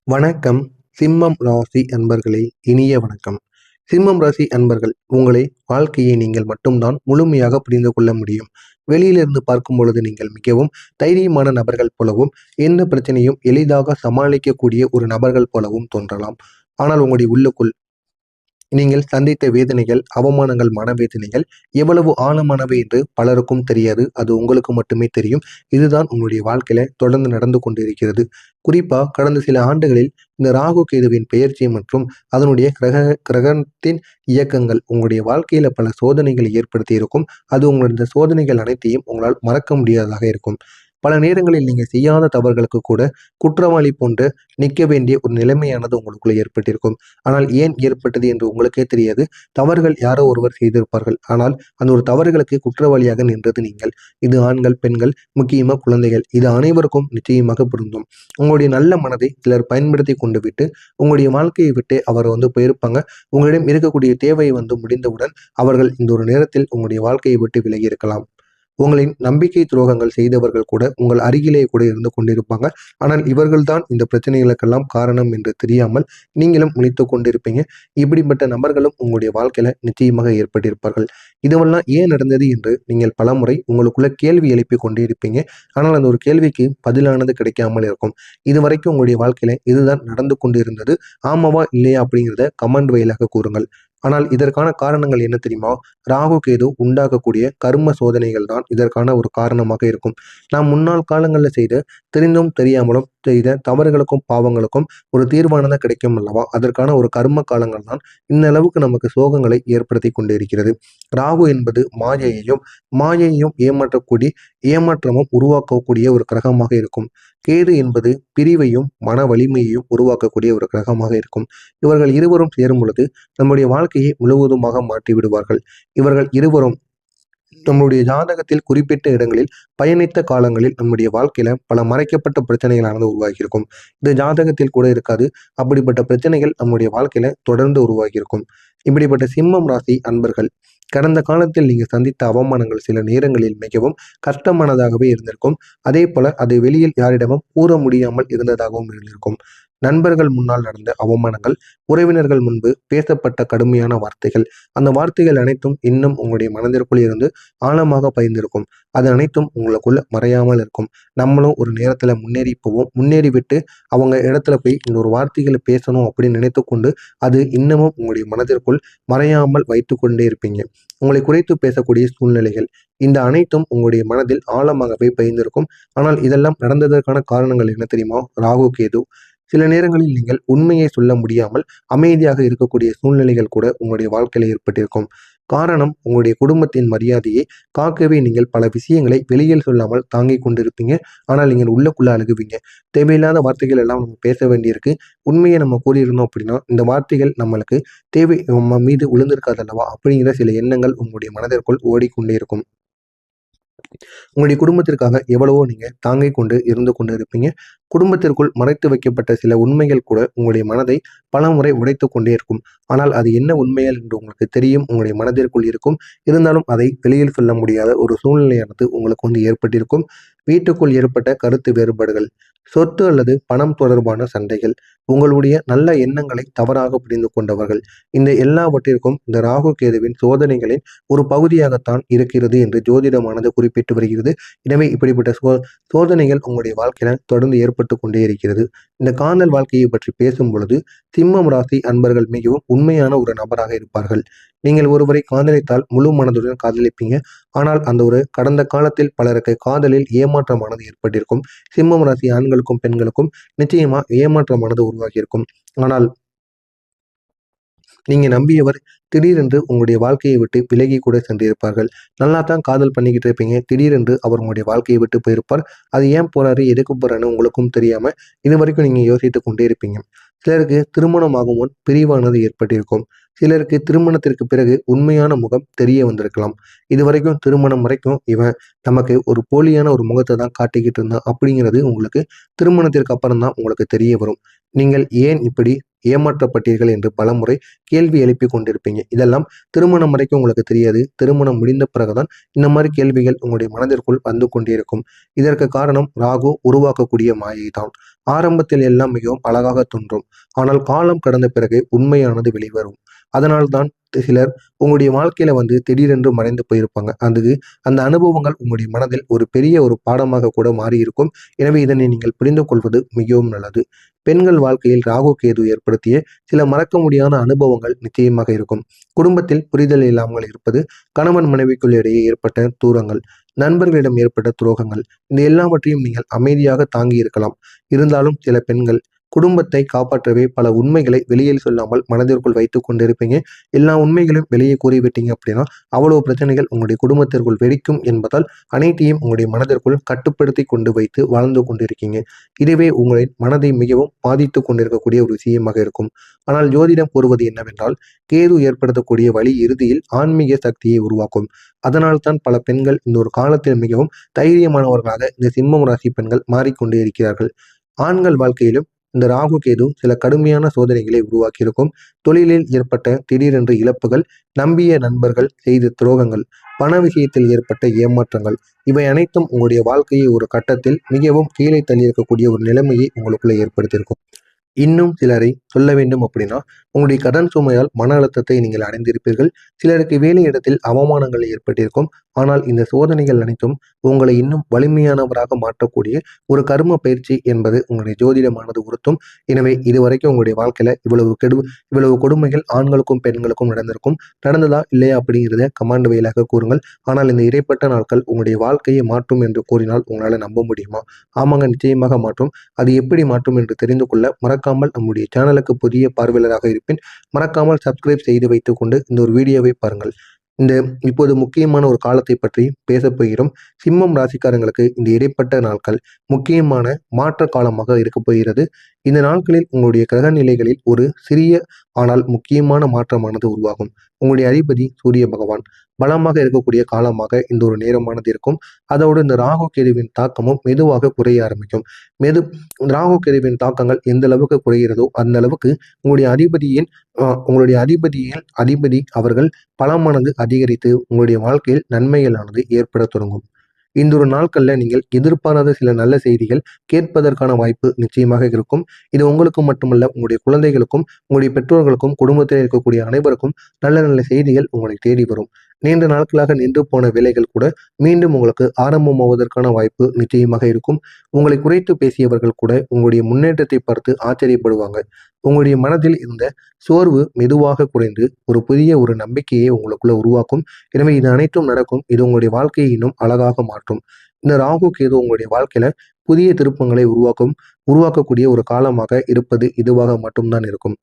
வணக்கம். சிம்மம் ராசி அன்பர்களே, இனிய வணக்கம். சிம்மம் ராசி அன்பர்கள், உங்களை வாழ்க்கையை நீங்கள் மட்டும்தான் முழுமையாக புரிந்து கொள்ள முடியும். வெளியிலிருந்து பார்க்கும் பொழுது நீங்கள் மிகவும் தைரியமான நபர்கள் போலவும், எந்த பிரச்சனையும் எளிதாக சமாளிக்கக்கூடிய ஒரு நபர்கள் போலவும் தோன்றலாம். ஆனால் உங்களுடைய உள்ளுக்குள் நீங்கள் சந்தித்த வேதனைகள், அவமானங்கள், மனவேதனைகள் எவ்வளவு ஆழமானவை என்று பலருக்கும் தெரியாது. அது உங்களுக்கு மட்டுமே தெரியும். இதுதான் உங்களுடைய வாழ்க்கையில தொடர்ந்து நடந்து கொண்டிருக்கிறது. குறிப்பா கடந்த சில ஆண்டுகளில் இந்த ராகு கேதுவின் பெயர்ச்சி மற்றும் அதனுடைய கிரகணத்தின் இயக்கங்கள் உங்களுடைய வாழ்க்கையில பல சோதனைகளை ஏற்படுத்தி இருக்கும். அது உங்களுடைய இந்த சோதனைகள் அனைத்தையும் உங்களால் மறக்க முடியாததாக இருக்கும். பல நேரங்களில் நீங்க செய்யாத தவறுகளுக்கு கூட குற்றவாளி போன்று நிற்க வேண்டிய ஒரு நிலைமையானது உங்களுக்குள்ள ஏற்பட்டிருக்கும். ஆனால் ஏன் ஏற்பட்டது என்று உங்களுக்கே தெரியாது. தவறுகள் யாரோ ஒருவர் செய்திருப்பார்கள். ஆனால் அந்த ஒரு தவறுகளுக்கு குற்றவாளியாக நின்றது நீங்கள். இது ஆண்கள், பெண்கள், முக்கியமா குழந்தைகள், இது அனைவருக்கும் நிச்சயமாக பொருந்தும். உங்களுடைய நல்ல மனதை சிலர் பயன்படுத்தி கொண்டு விட்டு உங்களுடைய வாழ்க்கையை விட்டு அவர் போயிருப்பாங்க. உங்களிடம் இருக்கக்கூடிய தேவை முடிந்தவுடன் அவர்கள் இந்த ஒரு நேரத்தில் உங்களுடைய வாழ்க்கையை விட்டு விலகி இருக்கலாம். உங்களின் நம்பிக்கை துரோகங்கள் செய்தவர்கள் கூட உங்கள் அருகிலே கூட இருந்து கொண்டிருப்பாங்க. ஆனால் இவர்கள்தான் இந்த பிரச்சனைகளுக்கெல்லாம் காரணம் என்று தெரியாமல் நீங்களும் முழித்துக் கொண்டிருப்பீங்க. இப்படிப்பட்ட நபர்களும் உங்களுடைய வாழ்க்கையில நிச்சயமாக ஏற்பட்டிருப்பார்கள். இதுவெல்லாம் ஏன் நடந்தது என்று நீங்கள் பலமுறை உங்களுக்குள்ள கேள்வி எழுப்பிக் கொண்டே இருப்பீங்க. ஆனால் அந்த ஒரு கேள்விக்கு பதிலானது கிடைக்காமல் இருக்கும். இதுவரைக்கும் உங்களுடைய வாழ்க்கையில இதுதான் நடந்து கொண்டு இருந்தது. ஆமாவா இல்லையா அப்படிங்கிறத கமெண்ட் வாயிலாக கூறுங்கள். ஆனால் இதற்கான காரணங்கள் என்ன தெரியுமா? ராகு கேது உண்டாக்கக்கூடிய கர்ம சோதனைகள் தான் இதற்கான ஒரு காரணமாக இருக்கும். நாம் முன்னாள் காலங்களில் செய்த தெரிந்தும் தெரியாமலும் செய்த தவறுகளுக்கும் பாவங்களுக்கும் ஒரு தீர்வானது கிடைக்கும் அல்லவா? அதற்கான ஒரு கர்ம காலங்கள் தான் இந்த அளவுக்கு நமக்கு சோகங்களை ஏற்படுத்தி கொண்டிருக்கிறது. ராகு என்பது மாயையையும் ஏமாற்றமும் உருவாக்கக்கூடிய ஒரு கிரகமாக இருக்கும். கேது என்பது பிரிவையும் மன வலிமையையும் உருவாக்கக்கூடிய ஒரு கிரகமாக இருக்கும். இவர்கள் இருவரும் சேரும் பொழுது நம்முடைய வாழ்க்கையை முழுவதுமாக மாற்றி விடுவார்கள். இவர்கள் இருவரும் நம்முடைய ஜாதகத்தில் குறிப்பிட்ட இடங்களில் பயணித்த காலங்களில் நம்முடைய வாழ்க்கையில பல மறைக்கப்பட்ட பிரச்சனைகளானது உருவாகியிருக்கும். இது ஜாதகத்தில் கூட இருக்காது. அப்படிப்பட்ட பிரச்சனைகள் நம்முடைய வாழ்க்கையில தொடர்ந்து உருவாகியிருக்கும். இப்படிப்பட்ட சிம்மம் ராசி அன்பர்கள், கடந்த காலத்தில் நீங்க சந்தித்த அவமானங்கள் சில நேரங்களில் மிகவும் கஷ்டமானதாகவே இருந்திருக்கும். அதே போல அது வெளியில் யாரிடமும் கூற முடியாமல் இருந்ததாகவும் இருந்திருக்கும். நண்பர்கள் முன்னால் நடந்த அவமானங்கள், உறவினர்கள் முன்பு பேசப்பட்ட கடுமையான வார்த்தைகள், அந்த வார்த்தைகள் அனைத்தும் இன்னும் உங்களுடைய மனதிற்குள் இருந்து ஆழமாக பதிந்திருக்கும். அது அனைத்தும் உங்களுக்குள்ள மறையாமல் இருக்கும். நம்மளும் ஒரு நேரத்துல முன்னேறி போவோம். முன்னேறிவிட்டு அவங்க இடத்துல போய் இன்னொரு வார்த்தைகளை பேசணும் அப்படின்னு நினைத்து கொண்டு அது இன்னமும் உங்களுடைய மனதிற்குள் மறையாமல் வைத்து கொண்டே இருப்பீங்க. உங்களை குறைத்து பேசக்கூடிய சூழ்நிலைகள், இந்த அனைத்தும் உங்களுடைய மனதில் ஆழமாகவே பதிந்திருக்கும். ஆனால் இதெல்லாம் நடந்ததற்கான காரணங்கள் என்ன தெரியுமா? ராகு கேது. சில நேரங்களில் நீங்கள் உண்மையை சொல்ல முடியாமல் அமைதியாக இருக்கக்கூடிய சூழ்நிலைகள் கூட உங்களுடைய வாழ்க்கையில ஏற்பட்டிருக்கும். காரணம், உங்களுடைய குடும்பத்தின் மரியாதையை காக்கவே நீங்கள் பல விஷயங்களை வெளியில் சொல்லாமல் தாங்கிக் கொண்டிருப்பீங்க. ஆனால் நீங்கள் உள்ளுக்குள்ள அழுகுவீங்க. தேவையில்லாத வார்த்தைகள் எல்லாம் நம்ம பேச வேண்டியிருக்கு. உண்மையை நம்ம கூறியிருந்தோம் அப்படின்னா இந்த வார்த்தைகள் நம்மளுக்கு தேவை நம்ம மீது விழுந்திருக்காது அல்லவா அப்படிங்கிற சில எண்ணங்கள் உங்களுடைய மனதிற்குள் ஓடிக்கொண்டே இருக்கும். உங்களுடைய குடும்பத்திற்காக எவ்வளவோ நீங்க தாங்கிக் கொண்டு இருந்து கொண்டு இருப்பீங்க. குடும்பத்திற்குள் மறைத்து வைக்கப்பட்ட சில உண்மைகள் கூட உங்களுடைய மனதை பலமுறை உடைத்து கொண்டே இருக்கும். ஆனால் அது என்ன உண்மைகள் என்று உங்களுக்கு தெரியும், உங்களுடைய மனதிற்குள் இருக்கும். இருந்தாலும் அதை வெளியில் சொல்ல முடியாத ஒரு சூழ்நிலையானது உங்களுக்கு ஏற்பட்டிருக்கும். வீட்டுக்குள் ஏற்பட்ட கருத்து வேறுபாடுகள், சொத்து அல்லது பணம் தொடர்பான சண்டைகள், உங்களுடைய நல்ல எண்ணங்களை தவறாக புரிந்து கொண்டவர்கள், இந்த எல்லாவற்றிற்கும் இந்த ராகு கேதுவின் சோதனைகளின் ஒரு பகுதியாகத்தான் இருக்கிறது என்று ஜோதிடமானது குறிப்பிட்டு வருகிறது. எனவே இப்படிப்பட்ட சோதனைகள் உங்களுடைய வாழ்க்கையில தொடர்ந்து ஏற்பட்டு கொண்டே இருக்கிறது. இந்த காதல் வாழ்க்கையை பற்றி பேசும் பொழுது சிம்மம் ராசி அன்பர்கள் மிகவும் உண்மையான ஒரு நபராக இருப்பார்கள். நீங்கள் ஒருவரை காதலித்தால் முழு மனதுடன் காதலிப்பீங்க. ஆனால் அந்த ஒரு கடந்த காலத்தில் பலருக்கு காதலில் ஏமாற்றமானது ஏற்பட்டிருக்கும். சிம்மம் ராசி ஆண்களுக்கும் பெண்களுக்கும் நிச்சயமா ஏமாற்றமானது உருவாகியிருக்கும். ஆனால் நீங்க நம்பியவர் திடீரென்று உங்களுடைய வாழ்க்கையை விட்டு விலகி கூட சென்றிருப்பார்கள். நல்லா தான் காதல் பண்ணிக்கிட்டு இருப்பீங்க. திடீரென்று அவர் உங்களுடைய வாழ்க்கையை விட்டு போயிருப்பார். அது ஏன் போறாரு, எதுக்கு போறாருன்னு உங்களுக்கும் தெரியாம இது வரைக்கும் நீங்க யோசித்துக் கொண்டே இருப்பீங்க. சிலருக்கு திருமணமாகும் முன் பிரிவானது ஏற்பட்டிருக்கும். சிலருக்கு திருமணத்திற்கு பிறகு உண்மையான முகம் தெரிய வந்திருக்கலாம். இதுவரைக்கும் திருமணம் வரைக்கும் இவன் நமக்கு ஒரு போலியான ஒரு முகத்தை தான் காட்டிக்கிட்டு இருந்தான் அப்படிங்கிறது உங்களுக்கு திருமணத்திற்கு அப்புறம் தான் உங்களுக்கு தெரிய வரும். நீங்கள் ஏன் இப்படி ஏமாற்றப்பட்டீர்கள் என்று பலமுறை கேள்வி எழுப்பி கொண்டிருப்பீங்க. இதெல்லாம் திருமணம் வரைக்கும் உங்களுக்கு தெரியாது. திருமணம் முடிந்த பிறகுதான் இந்த மாதிரி கேள்விகள் உங்களுடைய மனதிற்குள் வந்து கொண்டே இருக்கும். இதற்கு காரணம் ராகு உருவாக்கக்கூடிய மாயை தான். ஆரம்பத்தில் எல்லாம் மிகவும் அழகாக தோன்றும். ஆனால் காலம் கடந்த பிறகு உண்மையானது வெளிவரும். அதனால்தான் சிலர் உங்களுடைய வாழ்க்கையில திடீரென்று மறைந்து போயிருப்பாங்க. அந்த அனுபவங்கள் உங்களுடைய மனதில் ஒரு பெரிய ஒரு பாடமாக கூட மாறியிருக்கும். எனவே இதனை நீங்கள் புரிந்து கொள்வது மிகவும் நல்லது. பெண்கள் வாழ்க்கையில் ராகு கேது ஏற்படுத்திய சில மறக்க முடியாத அனுபவங்கள் நிச்சயமாக இருக்கும். குடும்பத்தில் புரிதல் இல்லாமல் இருப்பது, கணவன் மனைவிக்குள் இடையே ஏற்பட்ட தூரங்கள், நண்பர்களிடம் ஏற்பட்ட துரோகங்கள், இந்த எல்லாவற்றையும் நீங்கள் அமைதியாக தாங்கி இருக்கலாம். இருந்தாலும் சில பெண்கள் குடும்பத்தை காப்பாற்றவே பல உண்மைகளை வெளியில் சொல்லாமல் மனதிற்குள் வைத்துக் கொண்டிருப்பீங்க. எல்லா உண்மைகளையும் வெளியே கூறிவிட்டீங்க அப்படின்னா அவ்வளவு பிரச்சனைகள் உங்களுடைய குடும்பத்திற்குள் வெடிக்கும் என்பதால் அனைத்தையும் உங்களுடைய மனதிற்குள் கட்டுப்படுத்தி கொண்டு வைத்து வாழ்ந்து கொண்டிருக்கீங்க. இதுவே உங்களின் மனதை மிகவும் பாதித்து கொண்டிருக்கக்கூடிய ஒரு விஷயமாக இருக்கும். ஆனால் ஜோதிடம் கூறுவது என்னவென்றால், கேது ஏற்படுத்தக்கூடிய வழி இறுதியில் ஆன்மீக சக்தியை உருவாக்கும். அதனால் தான் பல பெண்கள் இந்த ஒரு காலத்தில் மிகவும் தைரியமானவர்களாக இந்த சிம்மம் ராசி பெண்கள் மாறிக்கொண்டே இருக்கிறார்கள். ஆண்கள் வாழ்க்கையிலும் இந்த ராகு கேது சில கடுமையான சோதனைகளை உருவாக்கியிருக்கும். தொழிலில் ஏற்பட்ட திடீரென்று இழப்புகள், நம்பிய நண்பர்கள் செய்த துரோகங்கள், பண விஷயத்தில் ஏற்பட்ட ஏமாற்றங்கள், இவை அனைத்தும் உங்களுடைய வாழ்க்கையை ஒரு கட்டத்தில் மிகவும் கீழே தள்ளியிருக்கக்கூடிய ஒரு நிலைமையை உங்களுக்குள்ள ஏற்படுத்தியிருக்கும். இன்னும் சிலரை சொல்ல வேண்டும் அப்படின்னா, உங்களுடைய கடன் சுமையால் மன அழுத்தத்தை நீங்கள் அடைந்திருப்பீர்கள். சிலருக்கு வேலையிடத்தில் அவமானங்கள் ஏற்பட்டிருக்கும். ஆனால் இந்த சோதனைகள் அனைத்தும் உங்களை இன்னும் வலிமையானவராக மாற்றக்கூடிய ஒரு கர்ம பயிற்சி என்பது உங்களுடைய ஜோதிடமானது உறுத்தும். எனவே இதுவரைக்கும் உங்களுடைய வாழ்க்கையில இவ்வளவு கொடுமைகள் ஆண்களுக்கும் பெண்களுக்கும் நடந்திருக்கும். நடந்ததா இல்லையா அப்படிங்கிறத கமாண்ட் வாயிலாக கூறுங்கள். ஆனால் இந்த இடைப்பட்ட நாட்கள் உங்களுடைய வாழ்க்கையை மாற்றும் என்று கூறினால் உங்களால் நம்ப முடியுமா? ஆமாங்க, நிச்சயமாக மாற்றும். அது எப்படி மாற்றும் என்று தெரிந்து கொள்ள மறக்காமல் நம்முடைய சேனலுக்கு புதிய பார்வையாளராக இருப்பின் மறக்காமல் சப்ஸ்கிரைப் செய்து வைத்துக் கொண்டு இந்த ஒரு வீடியோவை பாருங்கள். இப்போது முக்கியமான ஒரு காலத்தை பற்றி பேசப் போகிறோம். சிம்மம் ராசிக்காரங்களுக்கு இந்த இடைப்பட்ட நாட்கள் முக்கியமான மாற்ற காலமாக இருக்கப் போகிறது. இந்த நாட்களில் உங்களுடைய கிரக நிலைகளில் ஒரு சிறிய ஆனால் முக்கியமான மாற்றமானது உருவாகும். உங்களுடைய அதிபதி சூரிய பகவான் பலமாக இருக்கக்கூடிய காலமாக இந்த ஒரு நேரமானது இருக்கும். அதோடு இந்த ராகு கேதுவின் தாக்கமும் மெதுவாக குறைய ஆரம்பிக்கும். மெது ராகு கேதுவின் தாக்கங்கள் எந்த அளவுக்கு குறைகிறதோ அந்த அளவுக்கு உங்களுடைய அதிபதி அவர்கள் பலமானது அதிகரித்து உங்களுடைய வாழ்க்கையில் நன்மைகளானது ஏற்பட தொடங்கும். இந்த ஒரு நாட்கள்ல நீங்கள் எதிர்பாராத சில நல்ல செய்திகள் கேட்பதற்கான வாய்ப்பு நிச்சயமாக இருக்கும். இது உங்களுக்கு மட்டுமல்ல, உங்களுடைய குழந்தைகளுக்கும், உங்களுடைய பெற்றோர்களுக்கும், குடும்பத்தில் இருக்கக்கூடிய அனைவருக்கும் நல்ல நல்ல செய்திகள் உங்களை தேடி வரும். நீண்ட நாட்களாக நின்று போன வேலைகள் கூட மீண்டும் உங்களுக்கு ஆரம்பமாவதற்கான வாய்ப்பு நிச்சயமாக இருக்கும். உங்களை குறைத்து பேசியவர்கள் கூட உங்களுடைய முன்னேற்றத்தை பார்த்து ஆச்சரியப்படுவாங்க. உங்களுடைய மனதில் இருந்த சோர்வு மெதுவாக குறைந்து ஒரு புதிய ஒரு நம்பிக்கையை உங்களுக்குள்ள உருவாக்கும். எனவே இது அனைத்தும் நடக்கும். இது உங்களுடைய வாழ்க்கையை இன்னும் அழகாக மாற்றும். இந்த ராகு கேது உங்களுடைய வாழ்க்கையில புதிய திருப்பங்களை உருவாக்கக்கூடிய ஒரு காலமாக இருப்பது இதுவாக மட்டும்தான் இருக்கும்.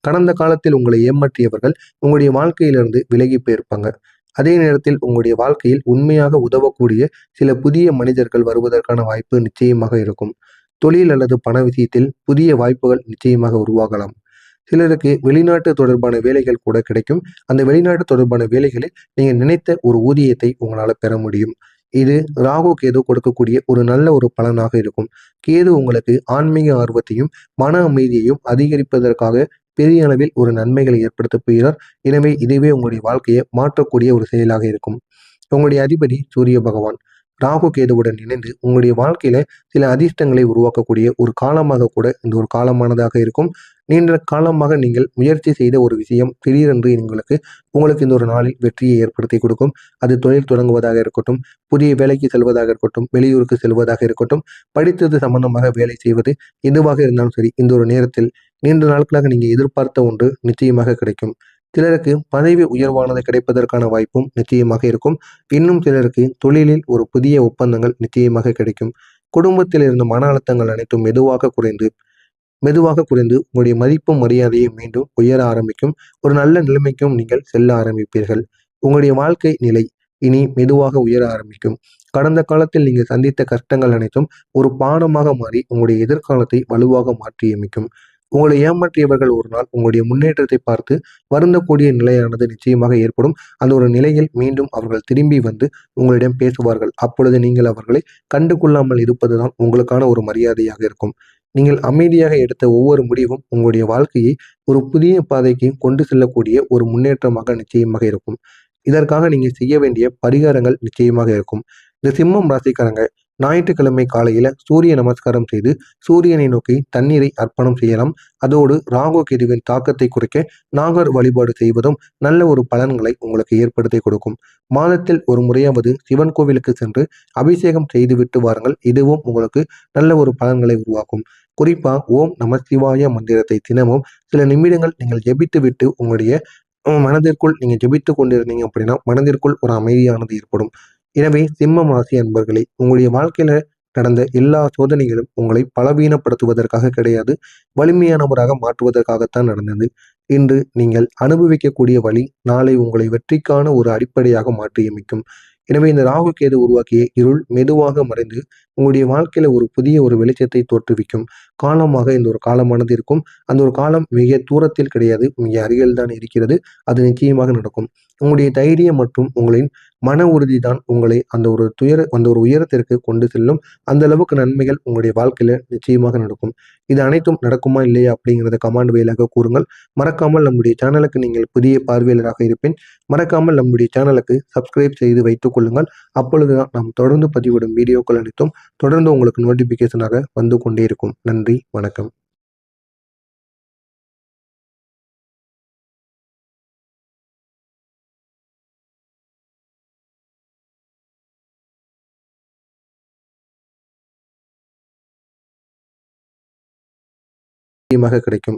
கடந்த காலத்தில் உங்களை ஏமாற்றியவர்கள் உங்களுடைய வாழ்க்கையிலிருந்து விலகி போயிருப்பாங்க. அதே நேரத்தில் உங்களுடைய வாழ்க்கையில் உண்மையாக உதவக்கூடிய சில புதிய மனிதர்கள் வருவதற்கான வாய்ப்பு நிச்சயமாக இருக்கும். தொழில் அல்லது பண விஷயத்தில் புதிய வாய்ப்புகள் நிச்சயமாக உருவாகலாம். சிலருக்கு வெளிநாட்டு தொடர்பான வேலைகள் கூட கிடைக்கும். அந்த வெளிநாட்டு தொடர்பான வேலைகளில் நீங்க நினைத்த ஒரு ஊதியத்தை உங்களால பெற முடியும். இது ராகு கேது கொடுக்கக்கூடிய ஒரு நல்ல ஒரு பலனாக இருக்கும். கேது உங்களுக்கு ஆன்மீக ஆர்வத்தையும் மன அமைதியையும் அதிகரிப்பதற்காக பெரிய அளவில் ஒரு நன்மைகளை ஏற்படுத்த போகிறார். எனவே இதுவே உங்களுடைய வாழ்க்கையை மாற்றக்கூடிய ஒரு செயலாக இருக்கும். உங்களுடைய அதிபதி சூரிய பகவான் ராகு கேதுவுடன் இணைந்து உங்களுடைய வாழ்க்கையில சில அதிர்ஷ்டங்களை உருவாக்கக்கூடிய ஒரு காலமாக கூட இந்த ஒரு காலமானதாக இருக்கும். நீண்ட காலமாக நீங்கள் முயற்சி செய்த ஒரு விஷயம் திடீரென்று உங்களுக்கு இந்த ஒரு நாளில் வெற்றியை ஏற்படுத்தி கொடுக்கும். அது தொழில் தொடங்குவதாக இருக்கட்டும், புதிய வேலைக்கு செல்வதாக இருக்கட்டும், வெளியூருக்கு செல்வதாக இருக்கட்டும், படித்தது சம்பந்தமாக வேலை செய்வது எதுவாக இருந்தாலும் சரி, இந்த ஒரு நேரத்தில் நீண்ட நாட்களாக நீங்க எதிர்பார்த்த ஒன்று நிச்சயமாக கிடைக்கும். சிலருக்கு பதவி உயர்வானது கிடைப்பதற்கான வாய்ப்பும் நிச்சயமாக இருக்கும். இன்னும் சிலருக்கு தொழிலில் ஒரு புதிய ஒப்பந்தங்கள் நிச்சயமாக கிடைக்கும். குடும்பத்தில் இருந்த மன அழுத்தங்கள் அனைத்தும் மெதுவாக குறைந்து உங்களுடைய மதிப்பும் மரியாதையும் மீண்டும் உயர ஆரம்பிக்கும். ஒரு நல்ல நிலைமைக்கும் நீங்கள் செல்ல ஆரம்பிப்பீர்கள். உங்களுடைய வாழ்க்கை நிலை இனி மெதுவாக உயர ஆரம்பிக்கும். கடந்த காலத்தில் நீங்கள் சந்தித்த கஷ்டங்கள் அனைத்தும் ஒரு பாடமாக மாறி உங்களுடைய எதிர்காலத்தை வலுவாக மாற்றியமைக்கும். உங்களை ஏமாற்றியவர்கள் ஒரு நாள் உங்களுடைய முன்னேற்றத்தை பார்த்து வருந்தக்கூடிய நிலையானது நிச்சயமாக ஏற்படும். அந்த ஒரு நிலையில் மீண்டும் அவர்கள் திரும்பி வந்து உங்களிடம் பேசுவார்கள். அப்பொழுது நீங்கள் அவர்களை கண்டு கொள்ளாமல் இருப்பதுதான் உங்களுக்கான ஒரு மரியாதையாக இருக்கும். நீங்கள் அமைதியாக எடுத்த ஒவ்வொரு முடிவும் உங்களுடைய வாழ்க்கையை ஒரு புதிய பாதைக்கு கொண்டு செல்லக்கூடிய ஒரு முன்னேற்றமாக நிச்சயமாக இருக்கும். இதற்காக நீங்க செய்ய வேண்டிய பரிகாரங்கள் நிச்சயமாக இருக்கும். இந்த சிம்மம் ராசிக்காரங்க ஞாயிற்றுக்கிழமை காலையில சூரிய நமஸ்காரம் செய்து சூரியனை நோக்கி தண்ணீரை அர்ப்பணம் செய்யலாம். அதோடு ராகு கேதுவின் தாக்கத்தை குறைக்க நாகர் வழிபாடு செய்வதும் நல்ல ஒரு பலன்களை உங்களுக்கு ஏற்படுத்தி கொடுக்கும். மாதத்தில் ஒரு முறையாவது சிவன் கோவிலுக்கு சென்று அபிஷேகம் செய்துவிட்டு வாருங்கள். இதுவும் உங்களுக்கு நல்ல ஒரு பலன்களை உருவாக்கும். குறிப்பா ஓம் நம சிவாய மந்திரத்தை தினமும் சில நிமிடங்கள் நீங்கள் ஜெபித்து விட்டு உங்களுடைய மனதிற்குள் நீங்க ஜெபித்துக் கொண்டிருந்தீங்க அப்படின்னா மனதிற்குள் ஒரு அமைதியானது ஏற்படும். எனவே சிம்மம் ராசி அன்பர்களே, உங்களுடைய வாழ்க்கையில நடந்த எல்லா சோதனைகளும் உங்களை பலவீனப்படுத்துவதற்காக கிடையாது, வலிமையானவராக மாற்றுவதற்காகத்தான் நடந்தது. இன்று நீங்கள் அனுபவிக்கக்கூடிய வழி நாளை உங்களை வெற்றிக்கான ஒரு அடிப்படையாக மாற்றியமைக்கும். எனவே இந்த ராகு கேது உருவாக்கிய இருள் மெதுவாக மறைந்து உங்களுடைய வாழ்க்கையில ஒரு புதிய ஒரு வெளிச்சத்தை தோற்றுவிக்கும் காலமாக இந்த ஒரு காலமானது இருக்கும். அந்த ஒரு காலம் மிக தூரத்தில் கிடையாது, மிக அருகில் தான் இருக்கிறது. அது நிச்சயமாக நடக்கும். உங்களுடைய தைரியம் மற்றும் உங்களின் மன உறுதி தான் உங்களை அந்த ஒரு உயரத்திற்கு கொண்டு செல்லும். அந்த அளவுக்கு நன்மைகள் உங்களுடைய வாழ்க்கையில நிச்சயமாக நடக்கும். இது அனைத்தும் நடக்குமா இல்லையா அப்படிங்கிறத கமெண்ட் வாயிலாக கூறுங்கள். மறக்காமல் நம்முடைய சேனலுக்கு நீங்கள் புதிய பார்வையாளராக இருப்பேன். மறக்காமல் நம்முடைய சேனலுக்கு சப்ஸ்கிரைப் செய்து வைத்துக் கொள்ளுங்கள். அப்பொழுதுதான் நாம் தொடர்ந்து பதிவிடும் வீடியோக்கள் அனைத்தும் தொடர்ந்து உங்களுக்கு நோட்டிபிகேஷனாக வந்து கொண்டே இருக்கும். நன்றி, வணக்கம். நிச்சயமாக கிடைக்கும்.